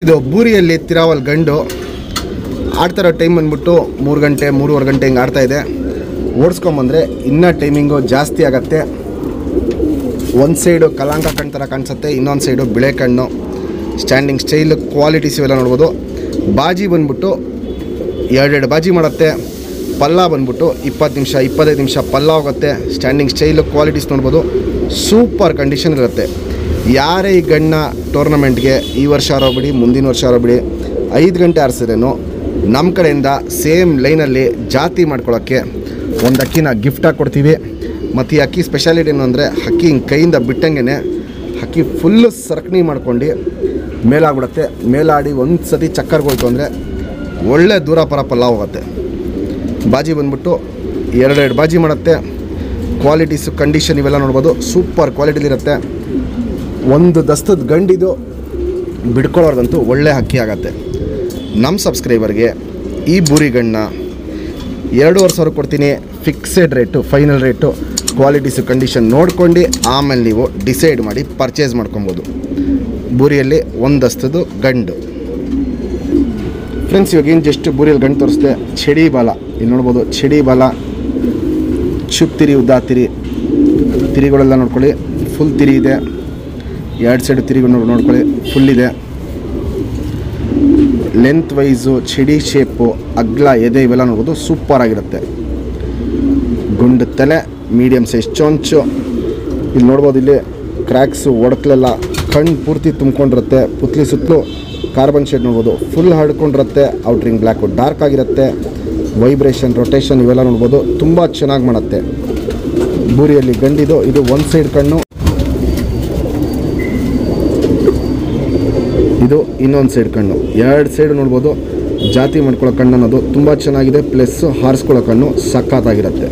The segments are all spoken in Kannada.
ಇದು ಬೂರಿಯಲ್ಲಿ ತಿರಾವಲ್ ಗಂಡು ಆಡ್ತಾ ಇರೋ ಟೈಮ್ ಬಂದ್ಬಿಟ್ಟು 3 ಗಂಟೆ 3:30 ಗಂಟೆ ಹಿಂಗೆ ಆಡ್ತಾ ಇದೆ. ಓಡಿಸ್ಕೊಂಬಂದರೆ ಇನ್ನೂ ಟೈಮಿಂಗು ಜಾಸ್ತಿ ಆಗುತ್ತೆ. ಒಂದು ಸೈಡು ಕಲಾಂಕ ಕಣ್ಣು ಥರ ಕಾಣಿಸುತ್ತೆ, ಇನ್ನೊಂದು ಸೈಡು ಬಿಳೆ ಕಣ್ಣು. ಸ್ಟ್ಯಾಂಡಿಂಗ್ ಸ್ಟೈಲ್ ಕ್ವಾಲಿಟೀಸ್ ಇವೆಲ್ಲ ನೋಡ್ಬೋದು. ಬಾಜಿ ಬಂದ್ಬಿಟ್ಟು 2 ಬಾಜಿ ಮಾಡುತ್ತೆ. ಪಲ್ಲ ಬಂದ್ಬಿಟ್ಟು 20 ನಿಮಿಷ 25 ನಿಮಿಷ ಪಲ್ಲ ಹೋಗುತ್ತೆ. ಸ್ಟ್ಯಾಂಡಿಂಗ್ ಸ್ಟೈಲು ಕ್ವಾಲಿಟೀಸ್ ನೋಡ್ಬೋದು. ಸೂಪರ್ ಕಂಡೀಷನ್ ಇರುತ್ತೆ. ಯಾರೇ ಈ ಗಣ್ಣ ಟೂರ್ನಮೆಂಟ್ಗೆ ಈ ವರ್ಷ ಆರೋಬಿಡಿ ಮುಂದಿನ ವರ್ಷ ಆರೋಬಿಡಿ 5 ಗಂಟೆ ಆರಿಸಿದ್ರೇನು ನಮ್ಮ ಕಡೆಯಿಂದ ಸೇಮ್ ಲೈನಲ್ಲಿ ಜಾತಿ ಮಾಡ್ಕೊಳ್ಳೋಕ್ಕೆ ಒಂದು ಅಕ್ಕಿನ ಗಿಫ್ಟಾಗಿ ಕೊಡ್ತೀವಿ. ಮತ್ತು ಈ ಅಕ್ಕಿ ಸ್ಪೆಷಾಲಿಟಿ ಏನು ಅಂದರೆ ಅಕ್ಕಿ ಹಿಂಗೆ ಕೈಯಿಂದ ಬಿಟ್ಟಂಗೆ ಅಕ್ಕಿ ಫುಲ್ಲು ಸರ್ಕಣಿ ಮಾಡ್ಕೊಂಡು ಮೇಲಾಗ್ಬಿಡುತ್ತೆ. ಮೇಲಾಡಿ ಒಂದು ಸತಿ ಚಕ್ಕರ್ಗೋಯ್ತು ಅಂದರೆ ಒಳ್ಳೆ ದೂರ ಪಲ್ಲ ಹೋಗುತ್ತೆ. ಬಾಜಿ ಬಂದ್ಬಿಟ್ಟು 2 ಬಾಜಿ ಮಾಡುತ್ತೆ. ಕ್ವಾಲಿಟೀಸು ಕಂಡೀಷನ್ ಇವೆಲ್ಲ ನೋಡ್ಬೋದು. ಸೂಪರ್ ಕ್ವಾಲಿಟಿಲಿರುತ್ತೆ. ಒಂದು ದಸ್ತದ ಗಂಡಿದು ಬಿಡ್ಕೊಳ್ಳೋರ್ಗಂತೂ ಒಳ್ಳೆ ಅಕ್ಕಿ ಆಗುತ್ತೆ. ನಮ್ಮ ಸಬ್ಸ್ಕ್ರೈಬರ್ಗೆ ಈ ಬೂರಿ ಗಣ್ಣ 2.5 ಸಾವಿರ ಕೊಡ್ತೀನಿ. Fixed rate, final rate. Qualities condition ನೋಡ್ಕೊಂಡು ಆಮೇಲೆ ನೀವು ಡಿಸೈಡ್ ಮಾಡಿ ಪರ್ಚೇಸ್ ಮಾಡ್ಕೊಬೋದು. ಬೂರಿಯಲ್ಲಿ ಒಂದು ದಸ್ತದ ಗಂಡು ಫ್ರೆಂಡ್ಸ್. ಇವಾಗೇನು ಜಸ್ಟ್ ಬೂರಿಯಲ್ಲಿ ಗಂಡು ತೋರಿಸ್ದೆ. ಚಡಿ ಬಾಲ ಇಲ್ಲಿ ನೋಡ್ಬೋದು. ಚಡಿ ಬಾಲ, ಚುಪ್ ತಿರಿ, ಉದ್ದ ತಿರಿ, ತಿರಿಗಳೆಲ್ಲ ನೋಡ್ಕೊಳ್ಳಿ. ಫುಲ್ ತಿರಿ ಇದೆ. 2 ಸೈಡು ತಿರಿಗಳು ನೋಡ್ಕೊಳ್ಳಿ, ಫುಲ್ ಇದೆ. ಲೆಂತ್ ವೈಸು, ಚಡಿ ಶೇಪು, ಅಗ್ಲ, ಎದೆ ಇವೆಲ್ಲ ನೋಡ್ಬೋದು. ಸೂಪರ್ ಆಗಿರುತ್ತೆ. ಗುಂಡು ತಲೆ, ಮೀಡಿಯಮ್ ಸೈಜ್ ಚೊಂಚು ಇಲ್ಲಿ ನೋಡ್ಬೋದು. ಇಲ್ಲಿ ಕ್ರ್ಯಾಕ್ಸು, ಒಡಕಲೆಲ್ಲ ಕಣ್ಣು ಪೂರ್ತಿ ತುಂಬ್ಕೊಂಡಿರುತ್ತೆ. ಪುತ್ಲಿ ಸುತ್ತಲೂ ಕಾರ್ಬನ್ ಶೇಡ್ ನೋಡ್ಬೋದು. ಫುಲ್ ಹರ್ಡ್ಕೊಂಡಿರುತ್ತೆ. ಔಟ್ರಿಂಗ್ ಬ್ಲ್ಯಾಕು ಡಾರ್ಕ್ ಆಗಿರುತ್ತೆ. ವೈಬ್ರೇಷನ್, ರೊಟೇಷನ್ ಇವೆಲ್ಲ ನೋಡ್ಬೋದು. ತುಂಬ ಚೆನ್ನಾಗಿ ಮಾಡುತ್ತೆ. ಬೂರಿಯಲ್ಲಿ ಗಂಡಿದು ಇದು ಒಂದು ಸೈಡ್ ಕಣ್ಣು, ಇದು ಇನ್ನೊಂದು ಸೈಡ್ ಕಣ್ಣು. 2 ಸೈಡ್ ನೋಡ್ಬೋದು. ಜಾತಿ ಮಾಡ್ಕೊಳ್ಳೋ ಕಣ್ಣು ಅನ್ನೋದು ತುಂಬ ಚೆನ್ನಾಗಿದೆ. ಪ್ಲಸ್ ಹಾರಿಸ್ಕೊಳ್ಳೋ ಕಣ್ಣು ಸಖತ್ತಾಗಿರುತ್ತೆ.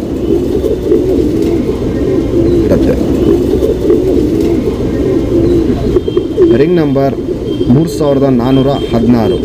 Ring number 3416.